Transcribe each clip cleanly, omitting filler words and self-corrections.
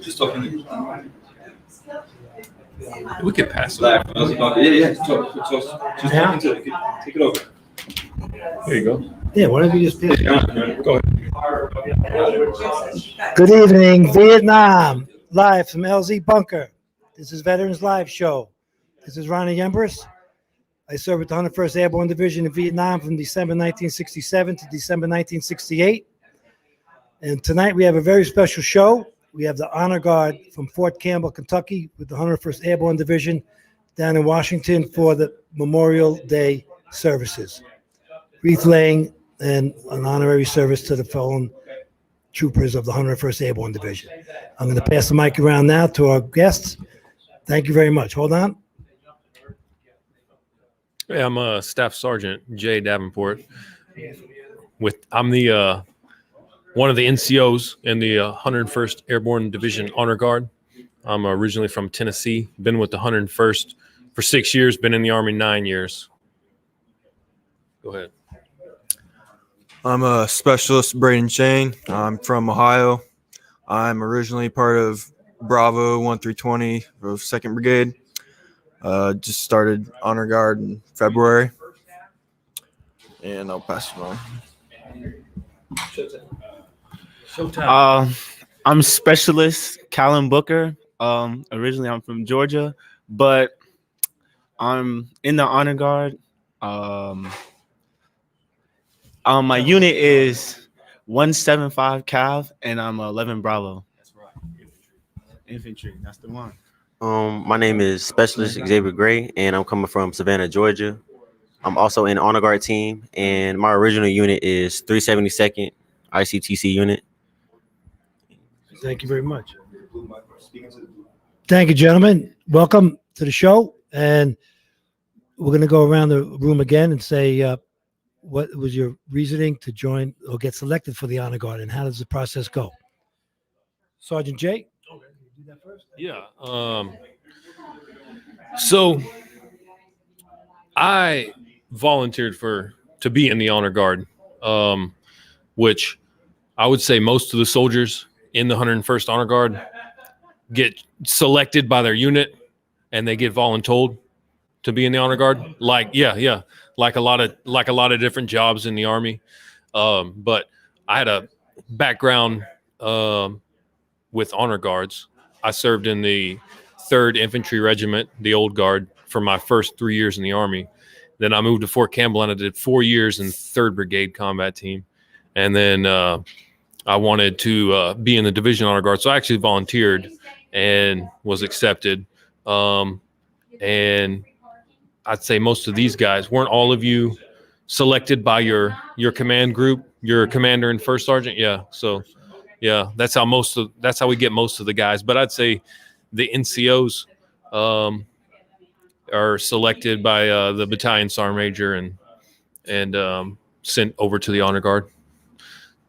Just talking. We could pass it. Yeah. Just talking to it. Take it over. There you go. Yeah, whatever you just did. Go ahead. Good evening, Vietnam. Live from LZ Bunker. This is Veterans Live Show. This is Ronnie Yembers. I served with the 101st Airborne Division in Vietnam from December 1967 to December 1968. And tonight we have a very special show. We have the Honor Guard from Fort Campbell, Kentucky, with the 101st Airborne Division down in Washington for the Memorial Day services. Wreath laying and an honorary service to the fallen troopers of the 101st Airborne Division. I'm going to pass the mic around now to our guests. Thank you very much. Hold on. Hey, I'm Staff Sergeant Jay Davenport. I'm the one of the NCOs in the 101st Airborne Division Honor Guard. I'm originally from Tennessee. Been with the 101st for 6 years. Been in the Army 9 years. Go ahead. I'm a Specialist Braden Shane. I'm from Ohio. I'm originally part of Bravo 1320 of 2nd Brigade. Just started Honor Guard in February. And I'll pass it on. I'm Specialist Callum Booker. Originally, I'm from Georgia, but I'm in the Honor Guard. My unit is 175 Cav, and I'm 11 Bravo. That's right. Infantry. That's the one. My name is Specialist Xavier Gray, and I'm coming from Savannah, Georgia. I'm also in the Honor Guard team, and my original unit is 372nd ICTC unit. Thank you very much. Thank you, gentlemen. Welcome to the show. And we're going to go around the room again and say, what was your reasoning to join or get selected for the Honor Guard, and how does the process go? Sergeant Jay? Okay, you do that first? Yeah. So I volunteered to be in the Honor Guard, which I would say most of the soldiers in the 101st Honor Guard get selected by their unit and they get voluntold to be in the Honor Guard. Like a lot of different jobs in the Army. But I had a background with Honor Guards. I served in the 3rd Infantry Regiment, the Old Guard, for my first 3 years in the Army. Then I moved to Fort Campbell and I did 4 years in 3rd Brigade Combat Team. And then I wanted to be in the Division Honor Guard. So I actually volunteered and was accepted. And I'd say most of these guys, weren't all of you selected by your command group, your commander and first sergeant? Yeah. So yeah, that's how we get most of the guys. But I'd say the NCOs are selected by the battalion sergeant major and sent over to the Honor Guard.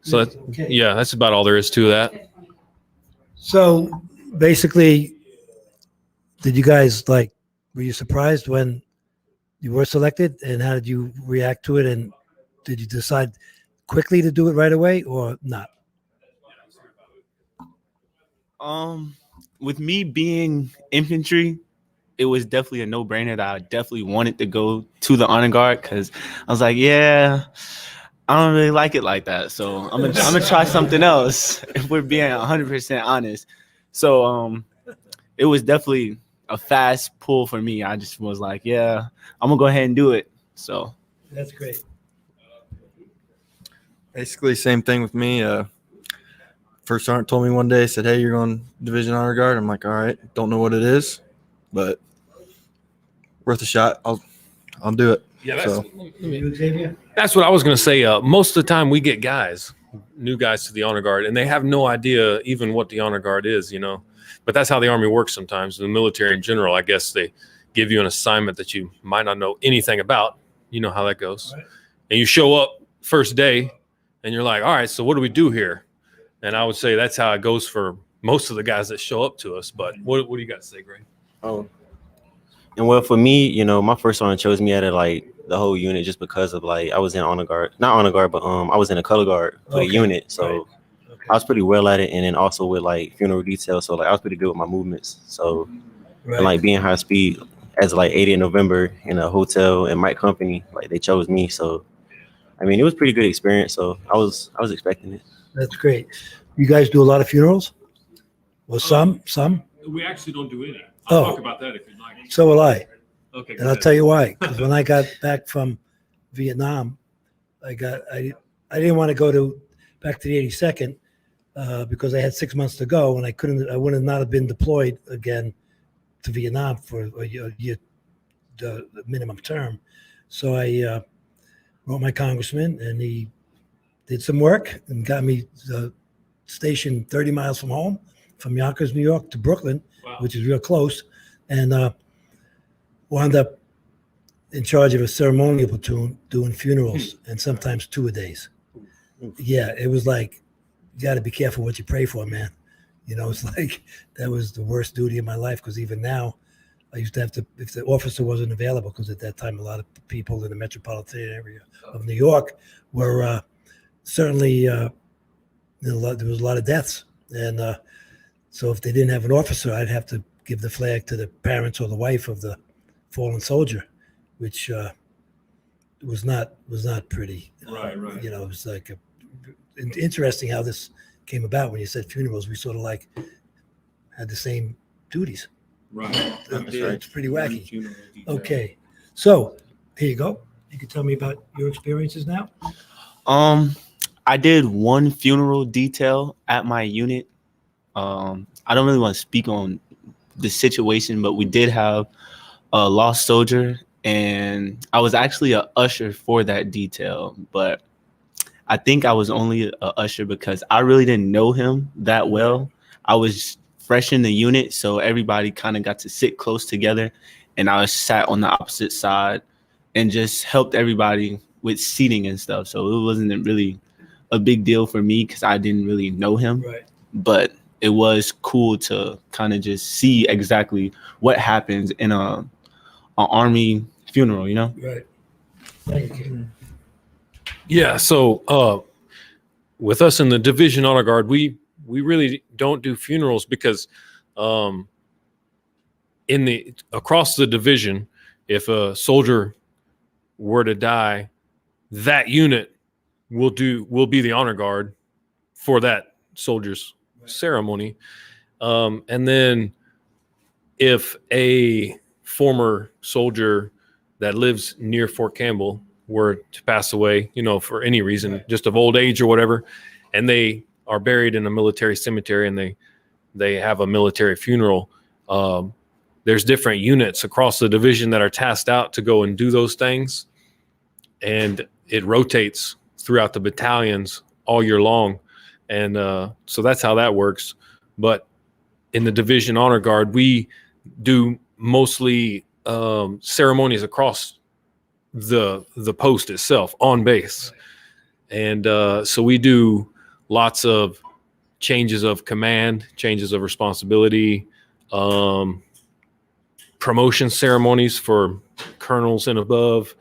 So that's about all there is to that. So basically, did you guys were you surprised when you were selected, and how did you react to it? And did you decide quickly to do it right away or not? With me being infantry, it was definitely a no-brainer that I definitely wanted to go to the Honor Guard, because I was like, yeah, I don't really like it like that. So I'm gonna try something else, if we're being 100% honest. So it was definitely a fast pull for me. I just was like, yeah, I'm gonna go ahead and do it. So that's great. Basically, same thing with me. First sergeant told me one day, said, hey, you're going Division Honor Guard. I'm like, all right, don't know what it is, but worth a shot. I'll do it. Yeah, That's that's what I was going to say. Most of the time we get new guys to the Honor Guard, and they have no idea even what the Honor Guard is, But that's how the Army works sometimes. In the military in general, I guess they give you an assignment that you might not know anything about. You know how that goes. Right. And you show up first day, and you're like, all right, so what do we do here? And I would say that's how it goes for most of the guys that show up to us. But what do you got to say, Greg? Oh, and well, for me, my first sergeant chose me out of the whole unit just because of I was in Honor Guard, not Honor Guard, but I was in a color guard for the unit. So I was pretty well at it, and then also with like funeral details. So like I was pretty good with my movements. So Right. and like being high speed as like 80 in November in a hotel and Mike Company, like they chose me. So I mean, it was pretty good experience. So I was expecting it. That's great. You guys do a lot of funerals? Well, some. We actually don't do any. I'll talk about that if you'd like. So will I. Okay. And I'll tell you why. Because when I got back from Vietnam, I didn't want to go back to the 82nd because I had 6 months to go, and I would not have been deployed again to Vietnam for a year, the minimum term. So I wrote my congressman, and he did some work and got me stationed 30 miles from home, from Yonkers, New York to Brooklyn, Wow. which is real close, and wound up in charge of a ceremonial platoon doing funerals and sometimes 2 a days. Yeah, it was like, you got to be careful what you pray for, man. You know, it's like that was the worst duty of my life, because even now I used to have to, if the officer wasn't available, because at that time a lot of people in the metropolitan area of New York were certainly, there was a lot of deaths. And so if they didn't have an officer, I'd have to give the flag to the parents or the wife of the fallen soldier, which was not pretty. Right. You know, it was like interesting how this came about. When you said funerals, we sort of like had the same duties. Right. It's pretty wacky. Okay, so here you go. You can tell me about your experiences now. I did one funeral detail at my unit. I don't really want to speak on the situation, but we did have a lost soldier, and I was actually an usher for that detail. But I think I was only an usher because I really didn't know him that well. I was fresh in the unit, so everybody kind of got to sit close together, and I was sat on the opposite side and just helped everybody with seating and stuff. So it wasn't really a big deal for me because I didn't really know him. Right. But it was cool to kind of just see exactly what happens in an army funeral, you know? Right. Thank you. Yeah. So with us in the Division Honor Guard, we really don't do funerals because across the division, if a soldier were to die, that unit will be the honor guard for that soldier's ceremony. And then if a former soldier that lives near Fort Campbell were to pass away, you know, for any reason, just of old age or whatever, and they are buried in a military cemetery and they have a military funeral, there's different units across the division that are tasked out to go and do those things. And it rotates throughout the battalions all year long. And so that's how that works. But in the Division Honor Guard, we do mostly ceremonies across the post itself on base. And so we do lots of changes of command, changes of responsibility, promotion ceremonies for colonels and above,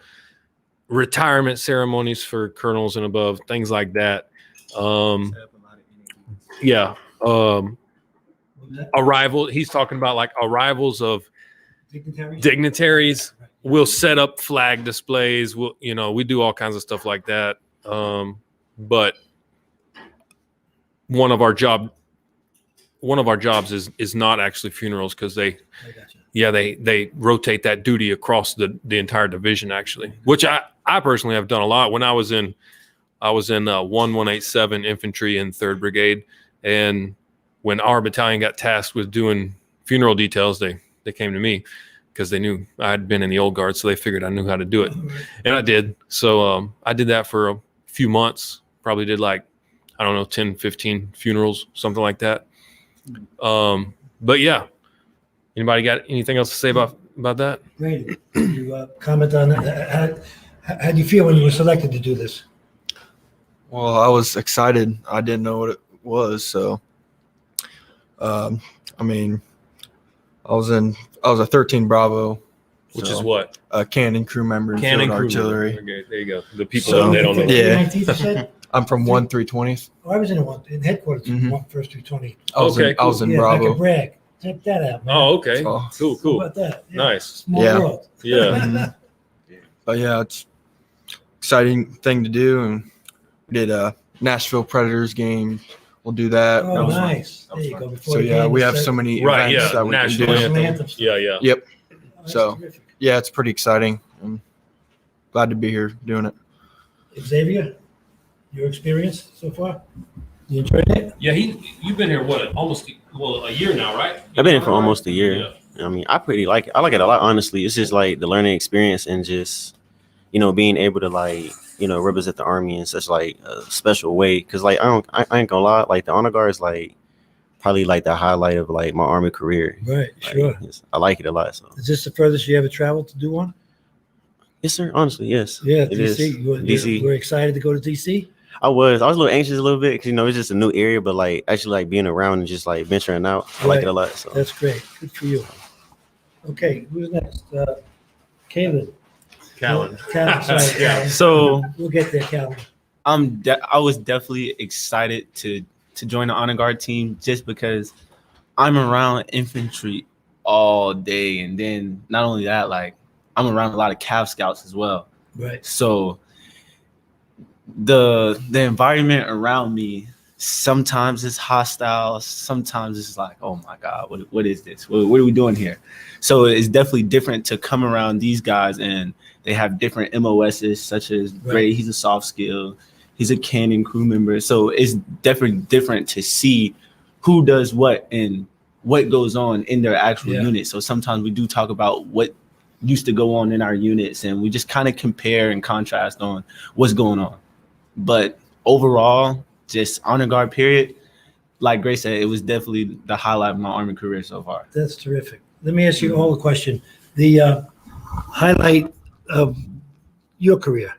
retirement ceremonies for colonels and above, things like that. Arrival. He's talking about like arrivals of dignitaries. We'll set up flag displays. We do all kinds of stuff like that. But one of our jobs is not actually funerals because they rotate that duty across the entire division actually, which I personally have done a lot. When I was in 1187 Infantry in 3rd Brigade, and when our battalion got tasked with doing funeral details, they came to me because they knew I had been in the old guard, so they figured I knew how to do it, and I did. So I did that for a few months. Probably did 10, 15 funerals, something like that. But yeah, anybody got anything else to say about that? Great. You comment on that. How do you feel when you were selected to do this? Well, I was excited. I didn't know what it was, so I was a 13 Bravo, Which is what? a cannon crew member in Cannon field crew artillery. member. Okay, there you go. The people So, that they don't know. yeah. 19th, you said? I'm from 1-320th. I was in headquarters, Mhm. first 320. I was Okay, I was in Yeah, I can Bravo. brag. Check that out, man. Oh, okay. Oh. Cool, How cool. about that? Yeah. Nice. Small Yeah. world. Yeah. Mhm. But yeah, it's exciting thing to do, and we did a Nashville Predators game. We'll do that. Oh, That was fun. nice. There you go. Before So the yeah, game, we it's have set- so many Right, events yeah, that we national can do. National anthem. anthem stuff. Yeah, yeah. Yep. Oh, that's So- terrific. Yeah, it's pretty exciting. I'm glad to be here doing it. Xavier, your experience so far? You enjoyed it? Yeah, you've been here almost a year now, right? I've been here for almost a year. Yeah. I mean, I pretty like it. I like it a lot, honestly. It's just like the learning experience and just, being able to like, represent the Army in such like a special way. Cause like, I ain't gonna lie, like the honor guard is like probably like the highlight of like my Army career. Right, Like, sure. I like it a lot. So Is this the furthest you ever traveled to do one? yes, sir. Honestly, yes. Yeah, It is. DC. DC. We're excited to go to DC. I was a little anxious a little bit because it's just a new area, but like actually like being around and just like venturing out, I like it a lot. So That's great. Good for you. Okay, who's next? Caleb. Callan. Caleb, sorry. Yeah. Caleb. So We'll get there, Caleb. I was definitely excited to join the honor guard team just because I'm around infantry all day, and then not only that, like I'm around a lot of Cav Scouts as well. Right. So the environment around me sometimes is hostile, sometimes it's like, oh my God, what is this? What are we doing here? So it's definitely different to come around these guys, and they have different MOSs, such as Gray, he's a soft skill, he's a cannon crew member. So it's definitely different to see who does what and what goes on in their actual unit. So sometimes we do talk about what used to go on in our units, and we just kind of compare and contrast on what's going on. But overall, just honor guard period, like Grace said, it was definitely the highlight of my Army career so far. That's terrific. Let me ask you all a question. The highlight of your career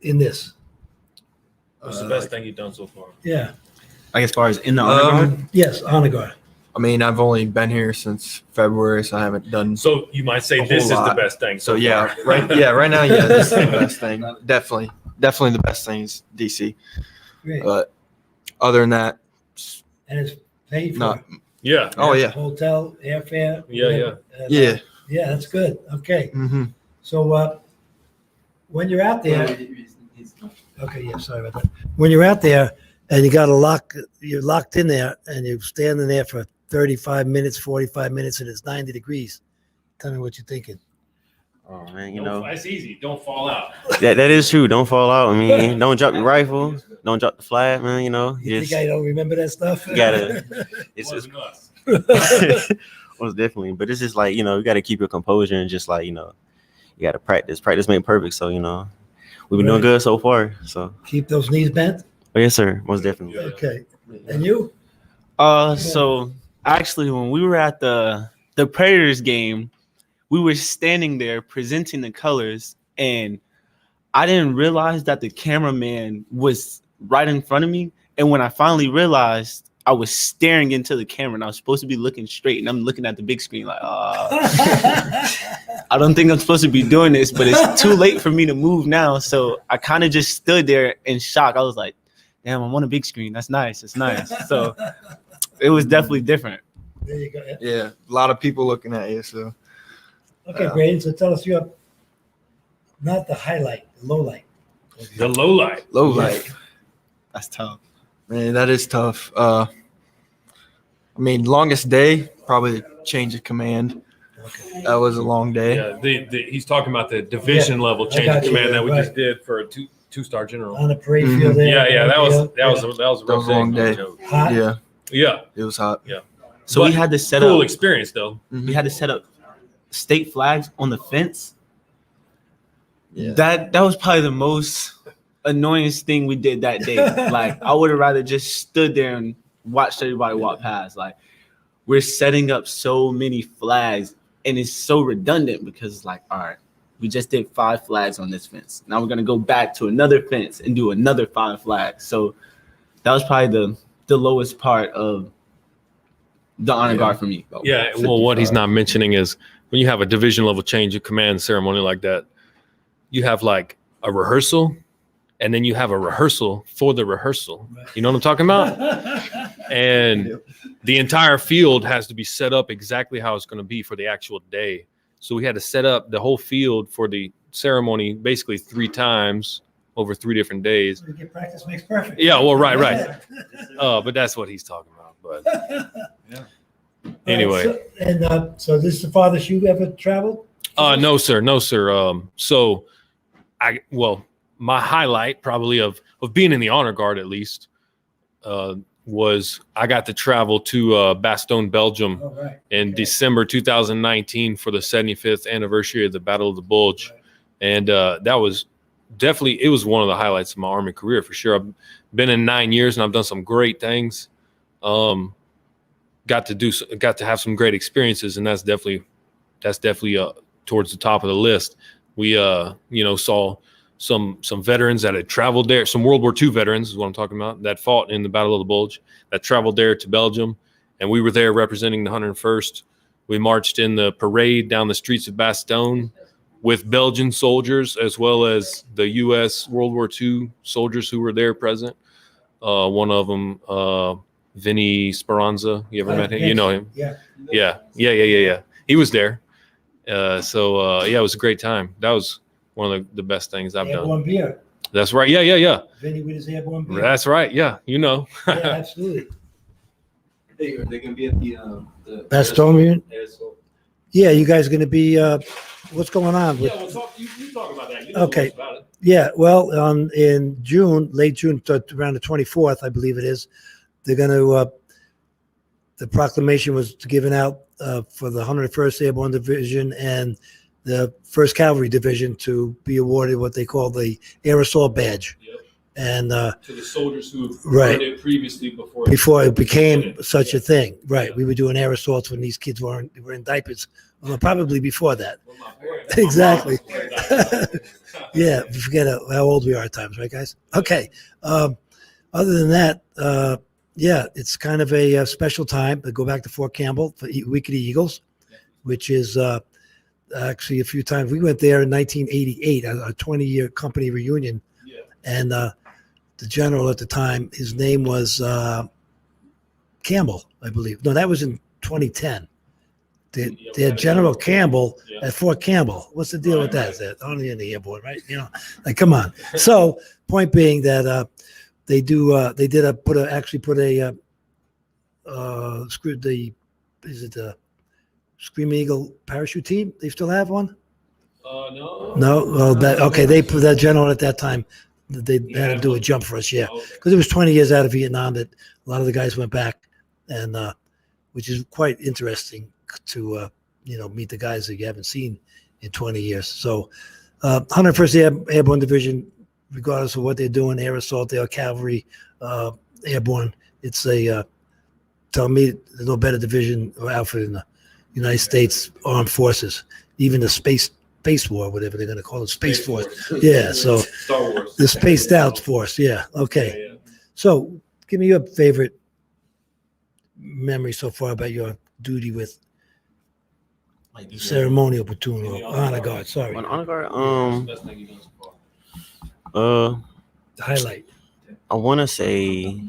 in this? What's the best thing you've done so far? Yeah. Like as far as in the honor guard, Yes, honor guard. I mean, I've only been here since February, so I haven't done. So you might say A this whole is the lot. best thing. So yeah, right now, yeah, this is the best thing. Definitely the best thing is DC. Great. But other than that, And it's paid for. not. Yeah. Oh yeah, Hotel, airfare. Yeah, yeah. And, yeah. Yeah, that's good. Okay. Mm-hmm. So when you're out there, okay, yeah, sorry about that. When you're out there and you're locked in there and you're standing there for 35 minutes, 45 minutes, and it's 90 degrees. Tell me what you're thinking. oh man, That's easy. Don't fall out. that is true. Don't fall out. I mean, don't drop the rifle, don't drop the flag, man. You Just think I don't remember that stuff? you gotta. It's just Wasn't us. most definitely, but it's just like you got to keep your composure and just like you got to practice. Practice make perfect. So we've been doing good so far. So Keep those knees bent. oh, yes, sir, most definitely. Okay. And you? so actually when we were at the Predators game, we were standing there presenting the colors, and I didn't realize that the cameraman was right in front of me. And when I finally realized, I was staring into the camera, and I was supposed to be looking straight, and I'm looking at the big screen like, I don't think I'm supposed to be doing this, but it's too late for me to move now. So I kind of just stood there in shock. I was like, damn, I'm on a big screen. That's nice. It's nice. So it was definitely different. There you go. Yeah, a lot of people looking at you. So Okay, Braden, so tell us your, not the highlight, the low light. The low light. low light, That's tough. man, that is tough. I mean, longest day probably change of command. Okay. That was a long day. Yeah. He's talking about the division level change got of you, command that we right. just did for a two-star general. On the parade Mhm. field there. Yeah. That was a That was rough a long day. Hot? Yeah, Yeah. it was hot. So But we had to set Cool up. experience though. We had to set up state flags on the fence. Yeah. That was probably the most annoyingest thing we did that day. Like I would have rather just stood there and watched everybody walk past. Like we're setting up so many flags, and it's so redundant because it's like, all right, we just did 5 flags on this fence. Now we're gonna go back to another fence and do another 5 flags. So that was probably the lowest part of the honor guard for me. Yeah. Well, what he's not mentioning is when you have a division level change of command ceremony like that, you have like a rehearsal, and then you have a rehearsal for the rehearsal. You know what I'm talking about? And the entire field has to be set up exactly how it's going to be for the actual day. So we had to set up the whole field for the ceremony basically 3 times over 3 different days. You get practice makes perfect. Yeah, well, right. But that's what he's talking about. But anyway. So this is the farthest you ever traveled? No, sir. So my highlight probably of being in the honor guard, at least, was I got to travel to Bastogne, Belgium in December 2019 for the 75th anniversary of the Battle of the Bulge. And that was definitely, it was one of the highlights of my Army career for sure. I've been in 9 years and I've done some great things. Got to have some great experiences, and that's definitely towards the top of the list. We saw some veterans that had traveled there, some World War II veterans is what I'm talking about, that fought in the Battle of the Bulge, that traveled there to Belgium, and we were there representing the 101st. We marched in the parade down the streets of Bastogne with Belgian soldiers as well as the U.S. World War II soldiers who were there present. One of them, Vinny Speranza. You ever met him? You know him? Yeah. He was there. It was a great time. That was one of the best things I've done. Airborne beer. That's right. Yeah. Vinny with his airborne beer. That's right. Yeah, you know. Yeah, absolutely. Hey, are they gonna be at the Bastogne reunion? Airsoft? Yeah, you guys are going to be. What's going on? Yeah, well, you talk about that. You know Okay. about it. Yeah, well, in June, late June, around the 24th, I believe it is, they're going to. The proclamation was given out for the 101st Airborne Division and the 1st Cavalry Division to be awarded what they call the Air Assault Badge. Yep. And To the soldiers who Right. earned it previously before it became such a thing, right? We were doing air assaults when these kids were in diapers. Well, probably before that. Exactly. Yeah, we forget how old we are at times, right, guys? Okay. Other than that, it's kind of a special time to go back to Fort Campbell for Week of the Eagles, which is actually a few times. We went there in 1988, a 20-year company reunion, and the general at the time, his name was Campbell, I believe. No, that was in 2010. They had General Campbell at Fort Campbell. What's the deal with that? Is that only in the airborne, right? You know, like, come on. So, point being that they did put a Scream Eagle parachute team? They still have one? No. No. Well, they put that general at that time. They had to do a jump for us, because it was 20 years out of Vietnam that a lot of the guys went back, and which is quite interesting to meet the guys that you haven't seen in 20 years. So 101st Airborne Division, regardless of what they're doing, air assault, air cavalry, airborne, it's tell me there's no better division or outfit in the United States Armed Forces, even the space war, whatever they're going to call it, Space Force. Yeah, so Star Wars. the Spaced Out Force. Yeah, okay. Yeah. So give me your favorite memory so far about your duty with ceremonial platoon or honor guard. Sorry, On honor guard, Best thing you've done so far. the highlight. I want to say,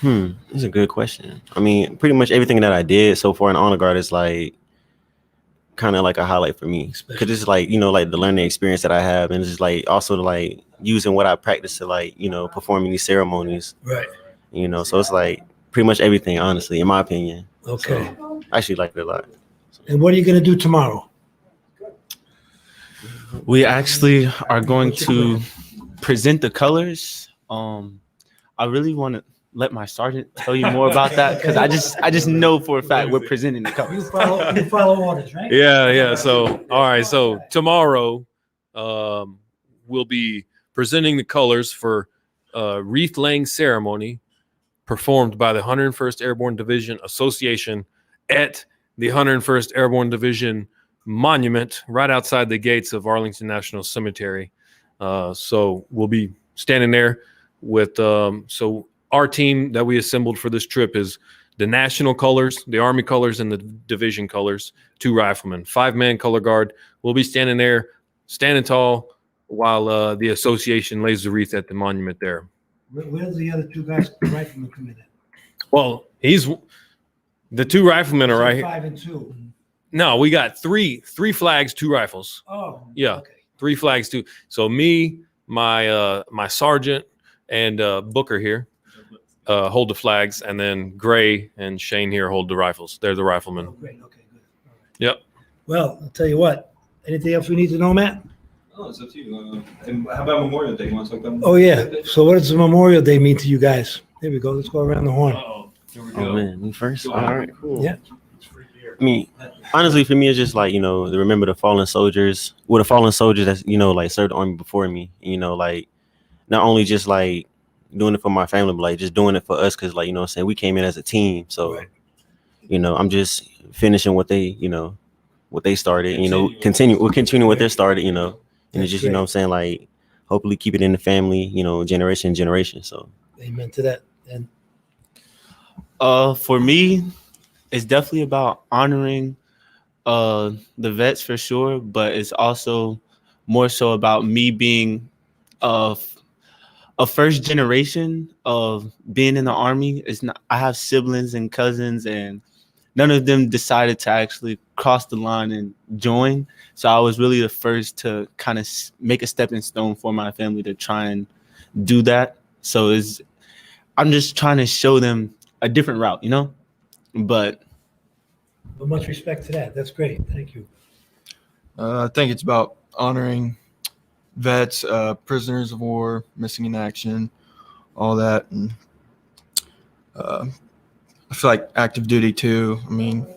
this is a good question. I mean, pretty much everything that I did so far in honor guard is like kind of like a highlight for me, because it's like, like the learning experience that I have, and it's just like also like using what I practice to like, performing these ceremonies, Right. So it's like pretty much everything, honestly, in my opinion. Okay. So I actually like it a lot. And what are you going to do tomorrow? We actually are going to present the colors. I really want to let my sergeant tell you more about that, because I just know for a fact we're presenting the colors. You follow orders, right? Yeah. So, all right. So tomorrow, we'll be presenting the colors for Wreath Laying Ceremony performed by the 101st Airborne Division Association at the 101st Airborne Division Monument right outside the gates of Arlington National Cemetery. So we'll be standing there with so our team that we assembled for this trip is the national colors, the Army colors, and the division colors, 2 riflemen, 5-man color guard. We'll be standing there, standing tall, while the association lays the wreath at the monument there. Where's the other two guys riflemen come in? Well, the two riflemen are right here. 5 and 2. No, we got three flags, 2 rifles. Oh, Yeah. Okay. 3 flags, 2. So me, my sergeant, and Booker here hold the flags, and then Gray and Shane here hold the rifles. They're the riflemen. Oh, great. Okay, good. All right. Yep. Well, I'll tell you what. Anything else we need to know, Matt? Oh, it's up to you. And how about Memorial Day? You want to talk about? Oh, yeah. So what does the Memorial Day mean to you guys? Here we go. Let's go around the horn. Here we Oh man, me first. All right, cool. Yeah. I mean, honestly, for me, it's just like, to remember the fallen soldiers. Well, the fallen soldiers that, like served the army before me. Like not only just like doing it for my family, but like just doing it for us. Cause like, what I'm saying, we came in as a team. So, Right. I'm just finishing what they, what they started, we'll continue what they started, and it's just, That's what I'm saying, like, hopefully keep it in the family, generation to generation. So. Amen to that. And For me, it's definitely about honoring the vets for sure, but it's also more so about me being a first generation of being in the army. It's not. I have siblings and cousins, and none of them decided to actually cross the line and join. So I was really the first to kind of make a stepping stone for my family to try and do that. So I'm just trying to show them a different route, but much respect to that. That's great. Thank you. I think it's about honoring vets, prisoners of war, missing in action, all that. And I feel like active duty too. I mean,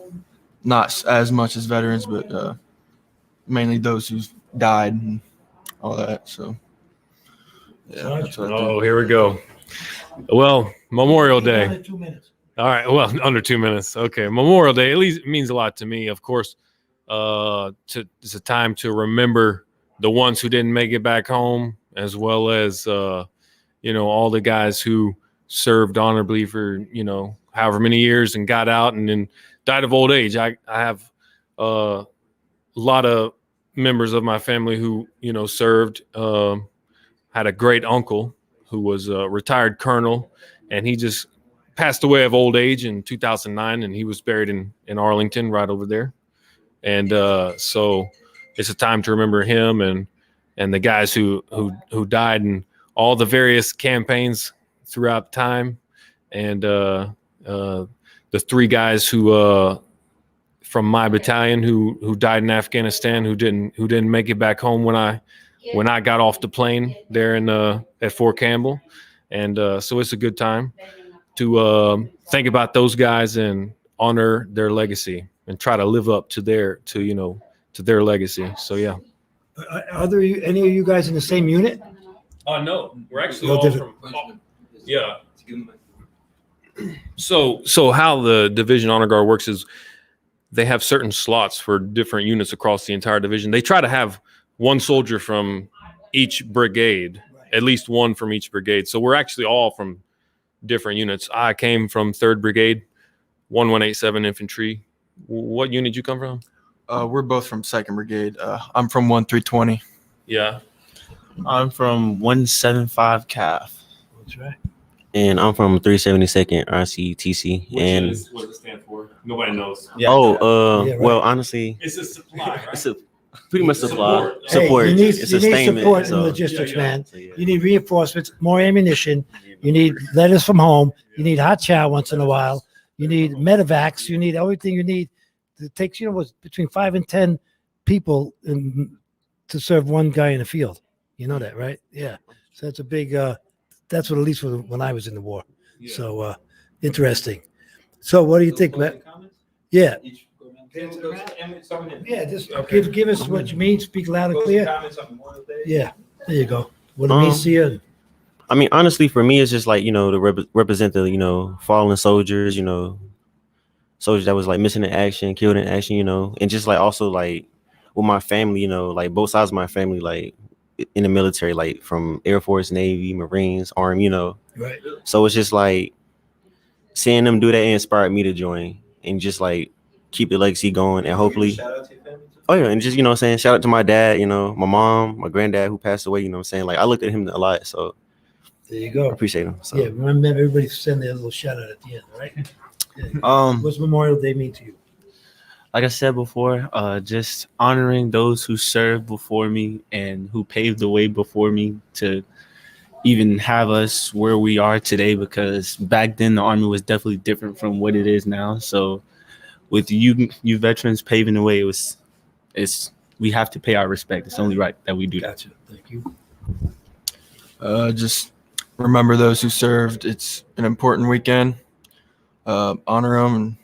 not as much as veterans, but mainly those who've died and all that. So, yeah, that's what I think. Oh, here we go. Well, Memorial Day. Another 2 minutes. All right. Well, under 2 minutes. Okay. Memorial Day, at least, means a lot to me. Of course, it's a time to remember the ones who didn't make it back home, as well as, all the guys who served honorably for, however many years and got out and then died of old age. I have a lot of members of my family who, served, had a great uncle who was a retired colonel, and he just passed away of old age in 2009, and he was buried in Arlington right over there. And so it's a time to remember him and the guys who died in all the various campaigns throughout time. And the 3 guys who from my battalion who died in Afghanistan, who didn't make it back home when I got off the plane there at Fort Campbell. And so it's a good time to think about those guys and honor their legacy and try to live up to their legacy. So yeah. Are there any of you guys in the same unit? No, we're actually No all different. from. Yeah. So how the Division Honor Guard works is they have certain slots for different units across the entire division. They try to have one soldier from each brigade, at least one from each brigade. So we're actually all from different units. I came from 3rd Brigade, 1187 Infantry. What unit did you come from? We're both from 2nd Brigade. I'm from 1320. Yeah. I'm from 175 CAF. That's right. And I'm from 372nd RCTC. And what does it stand for? Nobody knows. Yeah. Yeah, right. Well, honestly, It's a supply, right? it's a pretty much supply. Support. Support. Hey, you need It's a statement. support in So, logistics, Yeah, yeah. man. so, yeah. You need reinforcements, more ammunition. You need letters from home. You need hot chow once in a while. You need medevacs. You need everything you need. It takes, between 5 and 10 people to serve one guy in the field. You know that, right? Yeah. So that's a big, that's what at least when I was in the war. Yeah. So interesting. So what do you think, Matt? Yeah. Yeah, just give us what you mean. Speak loud and clear. Yeah, there you go. What it means to you. I mean, honestly, for me, it's just like, to represent the, fallen soldiers, soldiers that was like missing in action, killed in action, and just like also like with my family, like both sides of my family, like in the military, like from Air Force, Navy, Marines, Army, Right. So it's just like seeing them do that inspired me to join and just like keep the legacy going and hopefully. Shout out to your family too. Oh yeah, and just, you know what I'm saying, shout out to my dad, you know, my mom, my granddad who passed away, you know what I'm saying? Like I looked at him a lot, so There you I go. appreciate him. So Yeah, remember everybody send their little shout out at the end, all right? Yeah. What's Memorial Day mean to you? Like I said before, just honoring those who served before me and who paved the way before me to even have us where we are today, because back then the Army was definitely different from what it is now. So with you veterans paving the way, we have to pay our respect. It's only right that we do that. Gotcha. Thank you. Just remember those who served. It's an important weekend. Honor them. And,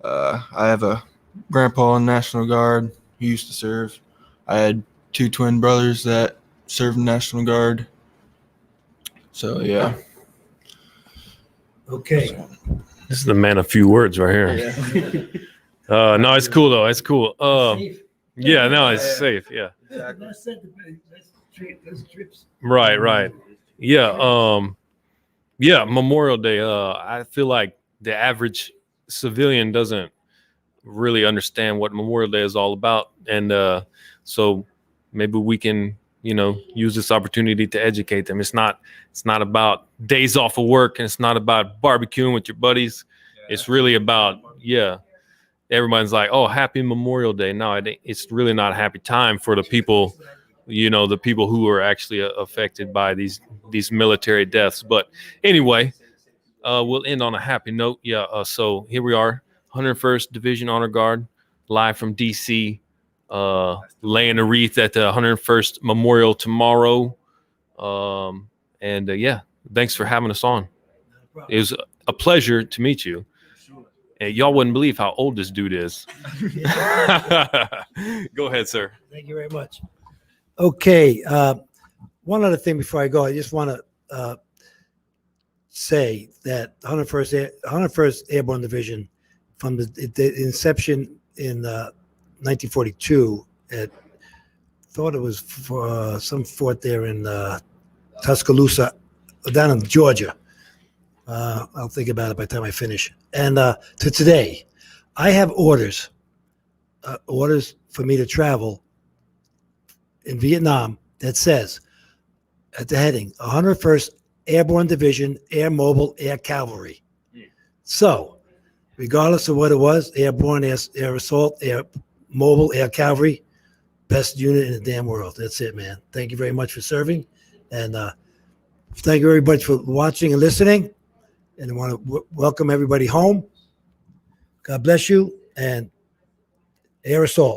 I have a grandpa in National Guard who used to serve. I had 2 twin brothers that served in National Guard. So, yeah. Okay. This is the man of few words right here. No, it's cool though. It's cool. Yeah, no, it's safe. Yeah. Right. Yeah. Yeah. Memorial Day. I feel like the average civilian doesn't really understand what Memorial Day is all about, and so maybe we can, use this opportunity to educate them. It's not about days off of work, and it's not about barbecuing with your buddies. It's really about, everyone's like, oh, happy Memorial Day. No, it's really not a happy time for the people, the people who are actually affected by these military deaths. But anyway, we'll end on a happy note. So here we are, 101st Division Honor Guard, live from DC, laying a wreath at the 101st Memorial tomorrow. Thanks for having us on. It was a pleasure to meet you. And y'all wouldn't believe how old this dude is. Go ahead, sir. Thank you very much. Okay. One other thing before I go, I just want to say that 101st Airborne Division, from the inception in 1942, thought it was for some fort there in Tuscaloosa, down in Georgia. I'll think about it by the time I finish. And to today, I have orders for me to travel in Vietnam that says at the heading 101st Airborne Division Air Mobile Air Cavalry. So regardless of what it was, airborne, air assault, air mobile, air cavalry, best unit in the damn world. That's it, man. Thank you very much for serving. And thank you everybody for watching and listening. And I want to welcome everybody home. God bless you. And air assault.